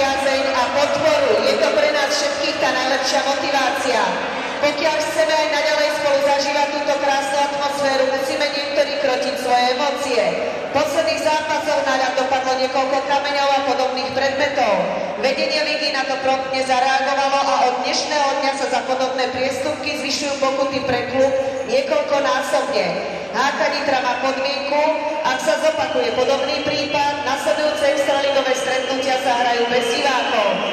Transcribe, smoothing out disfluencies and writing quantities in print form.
priazeň a podporu. Je to pre nás všetkých tá najlepšia motivácia. Pokiaľ chceme aj naďalej spolu zažívať túto krásnu atmosféru, musíme niektorí krotiť svoje emócie. V posledných zápasoch na ľad dopadlo niekoľko kameňov a podobných predmetov. Vedenie ligy na to promptne zareagovalo a od dnešného dňa sa za podobné priestupky zvyšujú pokuty pre klub niekoľkonásobne. HK Nitra má podmienku, ak sa zopakuje podobný prípad, nasledujúce extraligové stretnutia sa hrajú bez divákov.